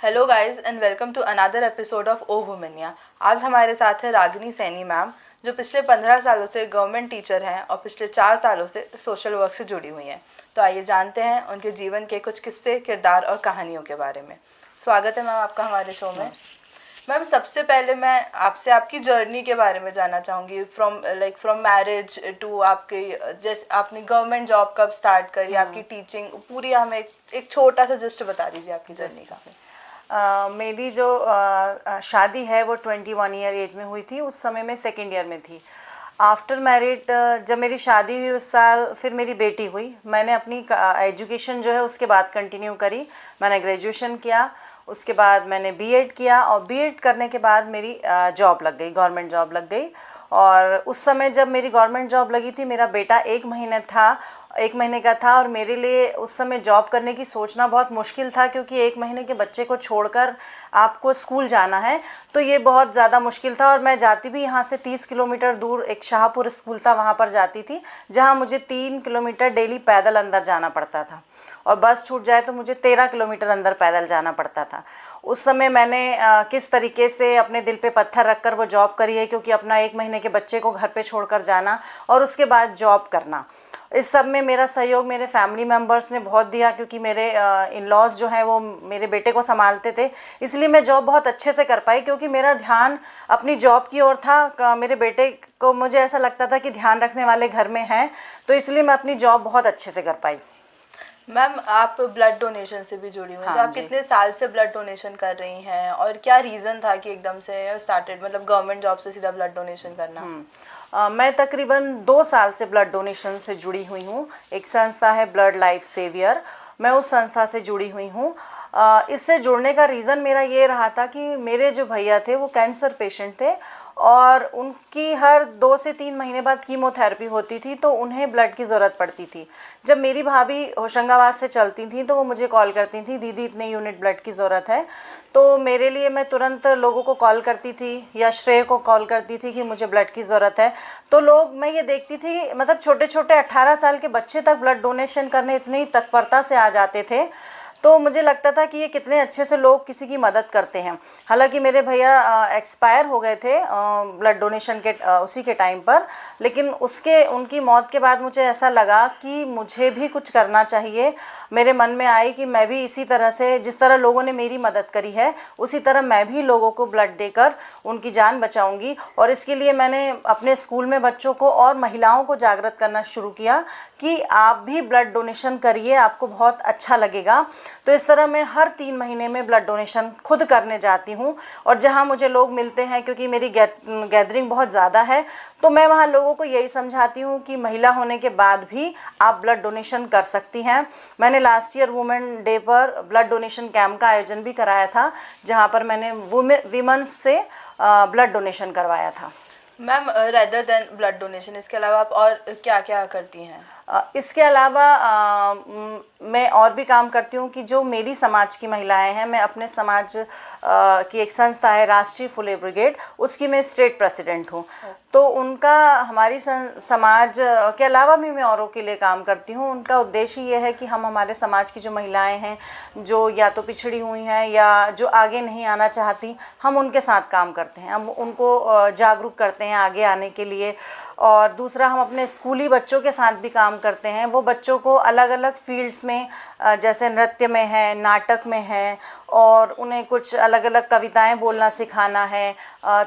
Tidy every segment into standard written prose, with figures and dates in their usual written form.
Hello guys and welcome to another episode of O Womania. आज हमारे साथ है रागिनी सैनी मैम, जो पिछले 15 सालों से गवर्नमेंट टीचर हैं और पिछले 4 सालों से सोशल वर्क से जुड़ी हुई हैं। तो आइए जानते हैं उनके जीवन के कुछ किस्से, किरदार और कहानियों के बारे में। स्वागत है मैम आपका हमारे शो में। मैम, सबसे पहले मैं आपसे आपकी जर्नी के बारे में जानना चाहूँगी, फ्रॉम मैरिज टू आपके, जैसे आपने गवर्नमेंट जॉब कब स्टार्ट करी, आपकी टीचिंग पूरी, हमें एक छोटा सा जस्ट बता दीजिए आपकी जर्नी का। मेरी जो शादी है वो 21 ईयर एज में हुई थी। उस समय मैं सेकेंड ईयर में थी। आफ्टर मैरिड जब मेरी शादी हुई उस साल फिर मेरी बेटी हुई। मैंने अपनी एजुकेशन जो है उसके बाद कंटिन्यू करी। मैंने ग्रेजुएशन किया, उसके बाद मैंने बीएड किया और बीएड करने के बाद मेरी जॉब लग गई, गवर्नमेंट जॉब लग गई। और उस समय जब मेरी गवर्नमेंट जॉब लगी थी, मेरा बेटा 1 महीने का था और मेरे लिए उस समय जॉब करने की सोचना बहुत मुश्किल था, क्योंकि 1 महीने के बच्चे को छोड़कर आपको स्कूल जाना है तो ये बहुत ज़्यादा मुश्किल था। और मैं जाती भी यहाँ से 30 किलोमीटर दूर, एक शाहपुर स्कूल था वहाँ पर जाती थी, जहाँ मुझे 3 किलोमीटर डेली पैदल अंदर जाना पड़ता था और बस छूट जाए तो मुझे 13 किलोमीटर अंदर पैदल जाना पड़ता था। उस समय मैंने किस तरीके से अपने दिल पे पत्थर रखकर वो जॉब करी है, क्योंकि अपना 1 महीने के बच्चे को घर पे छोड़कर जाना और उसके बाद जॉब करना, इस सब में मेरा सहयोग मेरे फैमिली मेम्बर्स ने बहुत दिया, क्योंकि मेरे इन लॉज जो हैं वो मेरे बेटे को संभालते थे। इसलिए मैं जॉब बहुत अच्छे से कर पाई, क्योंकि मेरा ध्यान अपनी जॉब की ओर था। मेरे बेटे को मुझे ऐसा लगता था कि ध्यान रखने वाले घर में हैं, तो इसलिए मैं अपनी जॉब बहुत अच्छे से कर पाई। मैम, आप ब्लड डोनेशन से भी जुड़ी हुई हैं, तो आप कितने साल से ब्लड डोनेशन कर रही हैं और क्या रीज़न था कि एकदम से स्टार्टेड, मतलब गवर्नमेंट जॉब से सीधा ब्लड डोनेशन करना? मैं तकरीबन 2 साल से ब्लड डोनेशन से जुड़ी हुई हूँ। एक संस्था है ब्लड लाइफ सेवियर, मैं उस संस्था से जुड़ी हुई हूँ। इससे जुड़ने का रीज़न मेरा ये रहा था कि मेरे जो भैया थे वो कैंसर पेशेंट थे और उनकी हर 2 से 3 महीने बाद कीमोथेरेपी होती थी, तो उन्हें ब्लड की ज़रूरत पड़ती थी। जब मेरी भाभी होशंगाबाद से चलती थी तो वो मुझे कॉल करती थी, दीदी इतने यूनिट ब्लड की ज़रूरत है। तो मेरे लिए मैं तुरंत लोगों को कॉल करती थी या श्रेय को कॉल करती थी कि मुझे ब्लड की ज़रूरत है। तो लोग, मैं ये देखती थी, मतलब छोटे छोटे 18 साल के बच्चे तक ब्लड डोनेशन करने इतनी तत्परता से आ जाते थे, तो मुझे लगता था कि ये कितने अच्छे से लोग किसी की मदद करते हैं। हालांकि मेरे भैया एक्सपायर हो गए थे ब्लड डोनेशन के उसी के टाइम पर, लेकिन उनकी मौत के बाद मुझे ऐसा लगा कि मुझे भी कुछ करना चाहिए। मेरे मन में आई कि मैं भी इसी तरह से, जिस तरह लोगों ने मेरी मदद करी है उसी तरह मैं भी लोगों को ब्लड देकर उनकी जान बचाऊंगी। और इसके लिए मैंने अपने स्कूल में बच्चों को और महिलाओं को जागृत करना शुरू किया कि आप भी ब्लड डोनेशन करिए, आपको बहुत अच्छा लगेगा। तो इस तरह मैं हर 3 महीने में ब्लड डोनेशन खुद करने जाती हूँ। और जहाँ मुझे लोग मिलते हैं, क्योंकि मेरी गैदरिंग बहुत ज़्यादा है, तो मैं वहाँ लोगों को यही समझाती हूँ कि महिला होने के बाद भी आप ब्लड डोनेशन कर सकती हैं। मैंने लास्ट ईयर वुमेन डे पर ब्लड डोनेशन कैंप का आयोजन भी कराया था, जहाँ पर मैंने वीमेंस से ब्लड डोनेशन करवाया था। Ma'am, rather than blood donation, इसके अलावा आप और क्या क्या करती हैं? इसके अलावा मैं और भी काम करती हूँ कि जो मेरी समाज की महिलाएं हैं, मैं अपने समाज की एक संस्था है राष्ट्रीय फुले ब्रिगेड, उसकी मैं स्टेट प्रेसिडेंट हूँ। तो उनका, हमारी समाज के अलावा भी मैं औरों के लिए काम करती हूँ। उनका उद्देश्य ये है कि हम हमारे समाज की जो महिलाएं हैं, जो या तो पिछड़ी हुई हैं या जो आगे नहीं आना चाहती, हम उनके साथ काम करते हैं, हम उनको जागरूक करते हैं आगे आने के लिए। और दूसरा, हम अपने स्कूली बच्चों के साथ भी काम करते हैं। वो बच्चों को अलग अलग फील्ड्स में, जैसे नृत्य में है, नाटक में है, और उन्हें कुछ अलग अलग कविताएं बोलना सिखाना है,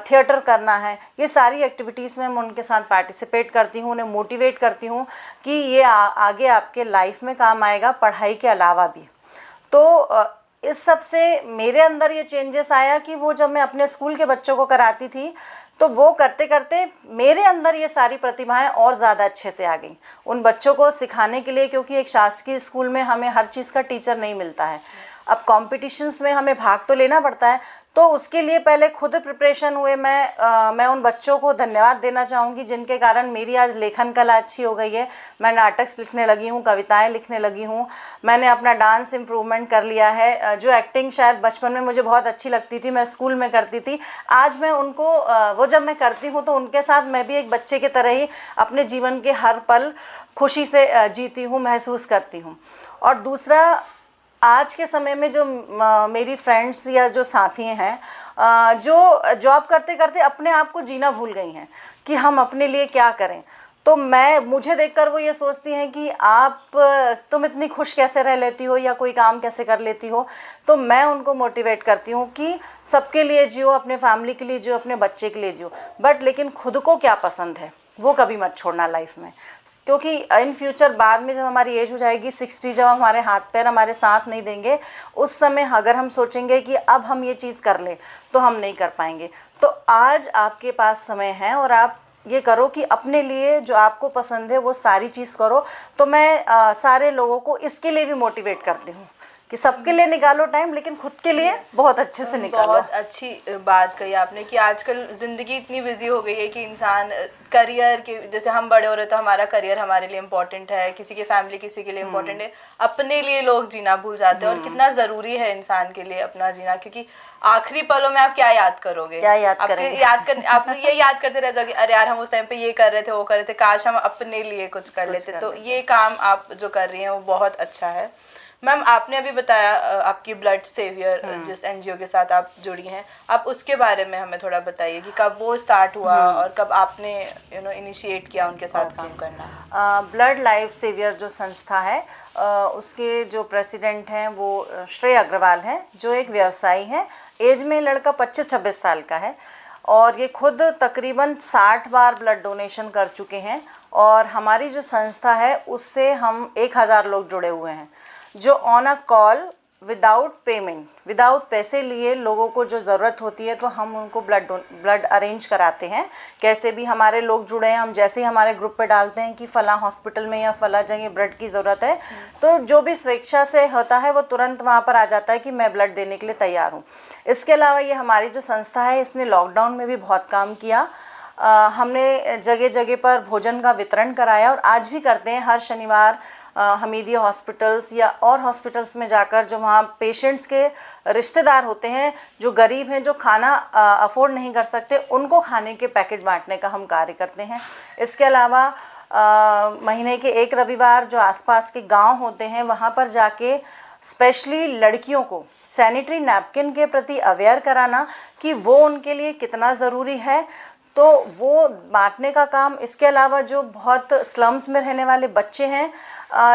थिएटर करना है, ये सारी एक्टिविटीज़ में मैं उनके साथ पार्टिसिपेट करती हूँ, उन्हें मोटिवेट करती हूँ कि ये आगे आपके लाइफ में काम आएगा, पढ़ाई के अलावा भी। तो इस सब से मेरे अंदर ये चेंजेस आया कि वो जब मैं अपने स्कूल के बच्चों को कराती थी, तो वो करते करते मेरे अंदर ये सारी प्रतिभाएं और ज़्यादा अच्छे से आ गई उन बच्चों को सिखाने के लिए, क्योंकि एक शासकीय स्कूल में हमें हर चीज़ का टीचर नहीं मिलता है। अब कॉम्पिटिशन्स में हमें भाग तो लेना पड़ता है, तो उसके लिए पहले खुद प्रिपरेशन हुए। मैं उन बच्चों को धन्यवाद देना चाहूँगी जिनके कारण मेरी आज लेखन कला अच्छी हो गई है। मैं नाटक लिखने लगी हूँ, कविताएं लिखने लगी हूँ, मैंने अपना डांस इम्प्रूवमेंट कर लिया है। जो एक्टिंग शायद बचपन में मुझे बहुत अच्छी लगती थी, मैं स्कूल में करती थी, आज मैं उनको वो जब मैं करती हूँ तो उनके साथ मैं भी एक बच्चे की तरह ही अपने जीवन के हर पल खुशी से जीती हूँ, महसूस करती हूँ। और दूसरा, आज के समय में जो मेरी फ्रेंड्स या जो साथी हैं जो जॉब करते करते अपने आप को जीना भूल गई हैं कि हम अपने लिए क्या करें, तो मुझे देखकर वो ये सोचती हैं कि तुम इतनी खुश कैसे रह लेती हो या कोई काम कैसे कर लेती हो। तो मैं उनको मोटिवेट करती हूँ कि सबके लिए जियो, अपने फैमिली के लिए जियो, अपने बच्चे के लिए जियो, बट लेकिन खुद को क्या पसंद है वो कभी मत छोड़ना लाइफ में, क्योंकि इन फ्यूचर बाद में जब हमारी एज हो जाएगी 60, जब हमारे हाथ पैर हमारे साथ नहीं देंगे, उस समय अगर हम सोचेंगे कि अब हम ये चीज़ कर लें तो हम नहीं कर पाएंगे। तो आज आपके पास समय है और आप ये करो कि अपने लिए जो आपको पसंद है वो सारी चीज़ करो। तो मैं सारे लोगों को इसके लिए भी मोटिवेट करती हूँ कि सबके लिए निकालो टाइम, लेकिन खुद के लिए बहुत अच्छे से निकालो। बहुत अच्छी बात कही आपने कि आजकल ज़िंदगी इतनी बिजी हो गई है कि इंसान करियर के, जैसे हम बड़े हो रहे तो हमारा करियर हमारे लिए इम्पोर्टेंट है, किसी की फैमिली किसी के लिए इम्पोर्टेंट है, अपने लिए लोग जीना भूल जाते हैं। और कितना ज़रूरी है इंसान के लिए अपना जीना, क्योंकि आखिरी पलों में आप क्या याद करोगे, क्या याद करेंगे? आप ये याद करते रह जाओगे, अरे यार हम उस टाइम पे ये कर रहे थे, वो कर रहे थे, काश हम अपने लिए कुछ कर लेते। तो ये काम आप जो कर रही हैं वो बहुत अच्छा है। मैम, आपने अभी बताया आपकी ब्लड सेवियर जिस एनजीओ के साथ आप जुड़ी हैं, आप उसके बारे में हमें थोड़ा बताइए कि कब वो स्टार्ट हुआ और कब आपने इनिशिएट किया उनके साथ काम करना। ब्लड लाइफ सेवियर जो संस्था है उसके जो प्रेसिडेंट हैं वो श्रेय अग्रवाल हैं, जो एक व्यवसायी हैं। एज में लड़का 25-26 साल का है और ये खुद तकरीबन 60 बार ब्लड डोनेशन कर चुके हैं। और हमारी जो संस्था है उससे हम 1000 लोग जुड़े हुए हैं, जो on a call without payment, without पैसे लिए लोगों को जो ज़रूरत होती है तो हम उनको ब्लड अरेंज कराते हैं। कैसे भी हमारे लोग जुड़े हैं, हम जैसे ही हमारे ग्रुप पे डालते हैं कि फ़लाँ हॉस्पिटल में या फ़लाँ जगह ब्लड की ज़रूरत है, तो जो भी स्वेच्छा से होता है वो तुरंत वहाँ पर आ जाता है कि मैं ब्लड देने के लिए तैयार हूँ। इसके अलावा ये हमारी जो संस्था है इसने लॉकडाउन में भी बहुत काम किया। हमने जगह जगह पर भोजन का वितरण कराया और आज भी करते हैं। हर शनिवार हमीदिया हॉस्पिटल्स या और हॉस्पिटल्स में जाकर जो वहाँ पेशेंट्स के रिश्तेदार होते हैं, जो गरीब हैं, जो खाना अफोर्ड नहीं कर सकते, उनको खाने के पैकेट बांटने का हम कार्य करते हैं। इसके अलावा महीने के एक रविवार जो आसपास के गांव होते हैं वहाँ पर जाके स्पेशली लड़कियों को सैनिटरी नैपकिन के प्रति अवेयर कराना कि वो उनके लिए कितना ज़रूरी है, तो वो बांटने का काम। इसके अलावा जो बहुत स्लम्स में रहने वाले बच्चे हैं,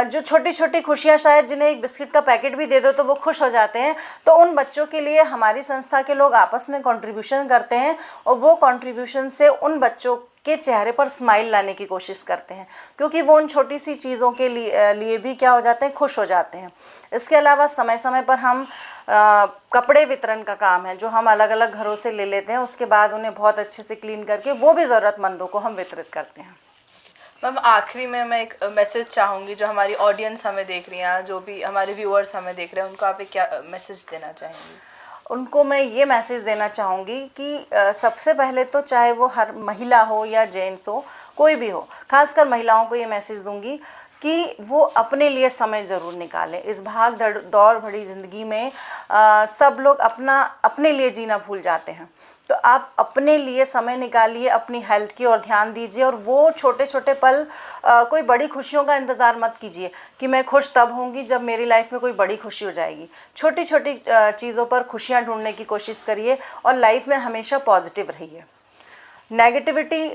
जो छोटी छोटी खुशियाँ, शायद जिन्हें एक बिस्किट का पैकेट भी दे दो तो वो खुश हो जाते हैं, तो उन बच्चों के लिए हमारी संस्था के लोग आपस में कंट्रीब्यूशन करते हैं और वो कंट्रीब्यूशन से उन बच्चों के चेहरे पर स्माइल लाने की कोशिश करते हैं, क्योंकि वो उन छोटी सी चीज़ों के लिए भी क्या हो जाते हैं, खुश हो जाते हैं। इसके अलावा समय समय पर हम कपड़े वितरण का काम है, जो हम अलग अलग घरों से ले लेते हैं, उसके बाद उन्हें बहुत अच्छे से क्लीन करके वो भी ज़रूरतमंदों को हम वितरित करते हैं। मैम, आखिरी में मैं एक मैसेज चाहूँगी, जो हमारी ऑडियंस हमें देख रही हैं, जो भी हमारे व्यूअर्स हमें देख रहे हैं, उनको आप एक क्या मैसेज देना चाहेंगी? उनको मैं ये मैसेज देना चाहूँगी कि सबसे पहले तो चाहे वो हर महिला हो या जेंट्स हो, कोई भी हो, खासकर महिलाओं को ये मैसेज दूंगी कि वो अपने लिए समय ज़रूर निकालें। इस भाग दौड़ भरी ज़िंदगी में सब लोग अपने लिए जीना भूल जाते हैं, तो आप अपने लिए समय निकालिए, अपनी हेल्थ की ओर ध्यान दीजिए और वो छोटे छोटे पल, कोई बड़ी खुशियों का इंतज़ार मत कीजिए कि मैं खुश तब होंगी जब मेरी लाइफ में कोई बड़ी खुशी हो जाएगी। छोटी छोटी चीज़ों पर खुशियाँ ढूंढने की कोशिश करिए और लाइफ में हमेशा पॉजिटिव रहिए। नेगेटिविटी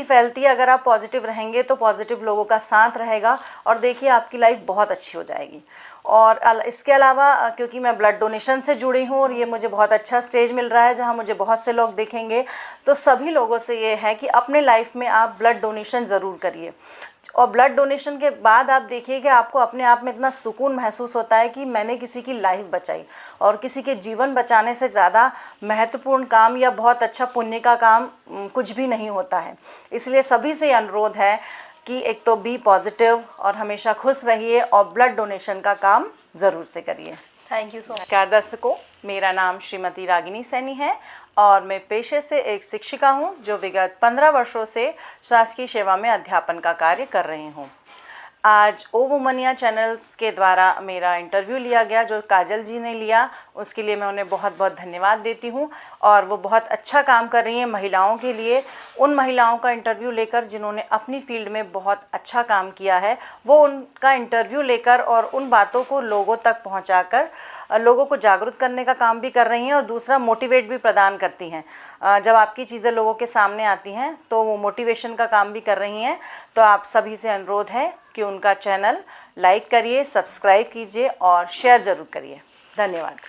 फैलती है, अगर आप पॉजिटिव रहेंगे तो पॉजिटिव लोगों का साथ रहेगा और देखिए आपकी लाइफ बहुत अच्छी हो जाएगी। और इसके अलावा क्योंकि मैं ब्लड डोनेशन से जुड़ी हूँ और ये मुझे बहुत अच्छा स्टेज मिल रहा है जहाँ मुझे बहुत से लोग देखेंगे, तो सभी लोगों से ये है कि अपने लाइफ में आप ब्लड डोनेशन ज़रूर करिए। और ब्लड डोनेशन के बाद आप देखिए कि आपको अपने आप में इतना सुकून महसूस होता है कि मैंने किसी की लाइफ बचाई। और किसी के जीवन बचाने से ज़्यादा महत्वपूर्ण काम या बहुत अच्छा पुण्य का काम कुछ भी नहीं होता है। इसलिए सभी से अनुरोध है कि एक तो बी पॉजिटिव और हमेशा खुश रहिए और ब्लड डोनेशन का काम ज़रूर से करिए। Thank you so much. नमस्कार दर्शकों, मेरा नाम श्रीमती रागिनी सैनी है और मैं पेशे से एक शिक्षिका हूं, जो विगत 15 वर्षों से शासकीय सेवा में अध्यापन का कार्य कर रही हूं। आज ओ वुमनिया चैनल्स के द्वारा मेरा इंटरव्यू लिया गया, जो काजल जी ने लिया, उसके लिए मैं उन्हें बहुत बहुत धन्यवाद देती हूँ। और वो बहुत अच्छा काम कर रही हैं महिलाओं के लिए। उन महिलाओं का इंटरव्यू लेकर जिन्होंने अपनी फील्ड में बहुत अच्छा काम किया है, वो उनका इंटरव्यू लेकर और उन बातों को लोगों तक पहुँचाकर लोगों को जागरूक करने का काम भी कर रही हैं और दूसरा मोटिवेट भी प्रदान करती हैं। जब आपकी चीज़ें लोगों के सामने आती हैं तो वो मोटिवेशन का काम भी कर रही हैं। तो आप सभी से अनुरोध है कि उनका चैनल लाइक करिए, सब्सक्राइब कीजिए और शेयर ज़रूर करिए। धन्यवाद।